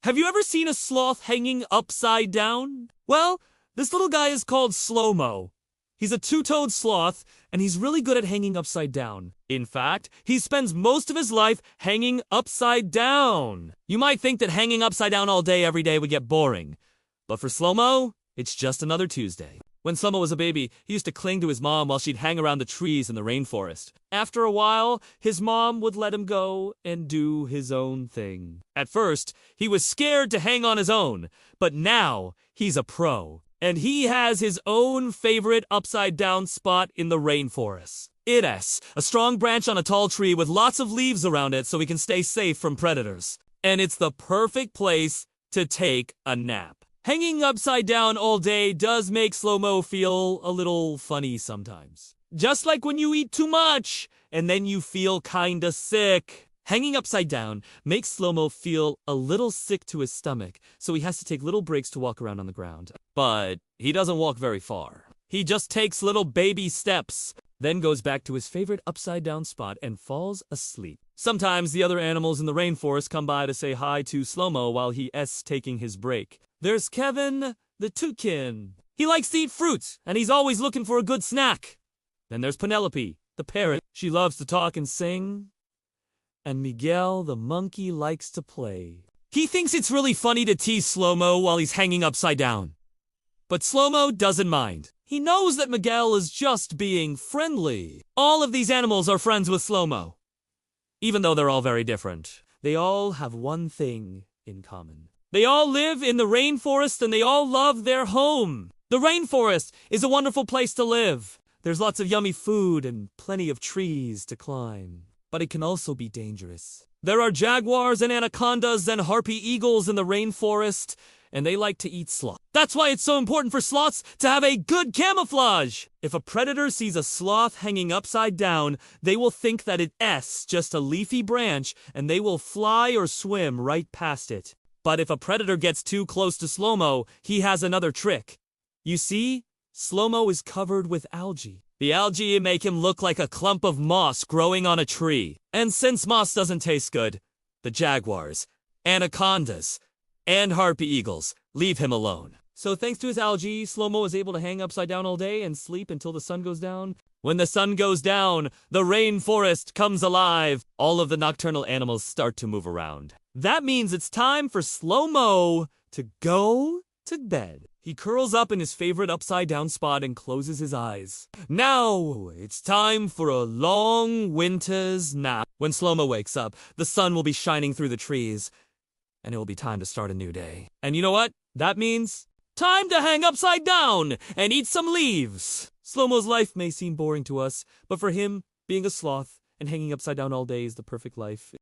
Have you ever seen a sloth hanging upside down? Well, this little guy is called Slow-Mo. He's a two-toed sloth, and he's really good at hanging upside down. In fact, he spends most of his life hanging upside down. You might think that hanging upside down all day every day would get boring. But for Slow-Mo, it's just another Tuesday. When Slow-Mo was a baby, he used to cling to his mom while she'd hang around the trees in the rainforest. After a while, his mom would let him go and do his own thing. At first, he was scared to hang on his own, but now he's a pro. And he has his own favorite upside-down spot in the rainforest. It is a strong branch on a tall tree with lots of leaves around it so he can stay safe from predators. And it's the perfect place to take a nap. Hanging upside down all day does make Slow-Mo feel a little funny sometimes. Just like when you eat too much, and then you feel kinda sick. Hanging upside down makes Slow-Mo feel a little sick to his stomach, so he has to take little breaks to walk around on the ground. But he doesn't walk very far. He just takes little baby steps, then goes back to his favorite upside-down spot and falls asleep. Sometimes the other animals in the rainforest come by to say hi to Slow-Mo while he is taking his break. There's Kevin, the toucan. He likes to eat fruit, and he's always looking for a good snack. Then there's Penelope, the parrot. She loves to talk and sing. And Miguel, the monkey, likes to play. He thinks it's really funny to tease Slow-Mo while he's hanging upside down. But Slow-Mo doesn't mind. He knows that Miguel is just being friendly. All of these animals are friends with Slow-Mo. Even though they're all very different, they all have one thing in common. They all live in the rainforest and they all love their home. The rainforest is a wonderful place to live. There's lots of yummy food and plenty of trees to climb. But it can also be dangerous. There are jaguars and anacondas and harpy eagles in the rainforest, and they like to eat sloth. That's why it's so important for sloths to have a good camouflage. If a predator sees a sloth hanging upside down, they will think that it's just a leafy branch, and they will fly or swim right past it. But if a predator gets too close to Slow-Mo, he has another trick. You see, Slow-Mo is covered with algae. The algae make him look like a clump of moss growing on a tree. And since moss doesn't taste good, the jaguars, anacondas, and harpy eagles leave him alone. So thanks to his algae, Slow-Mo is able to hang upside down all day and sleep until the sun goes down. When the sun goes down, the rainforest comes alive. All of the nocturnal animals start to move around. That means it's time for Slow-Mo to go to bed. He curls up in his favorite upside-down spot and closes his eyes. Now, it's time for a long winter's nap. When Slow-Mo wakes up, the sun will be shining through the trees, and it will be time to start a new day. And you know what? That means time to hang upside down and eat some leaves. Slow-Mo's life may seem boring to us, but for him, being a sloth and hanging upside down all day is the perfect life.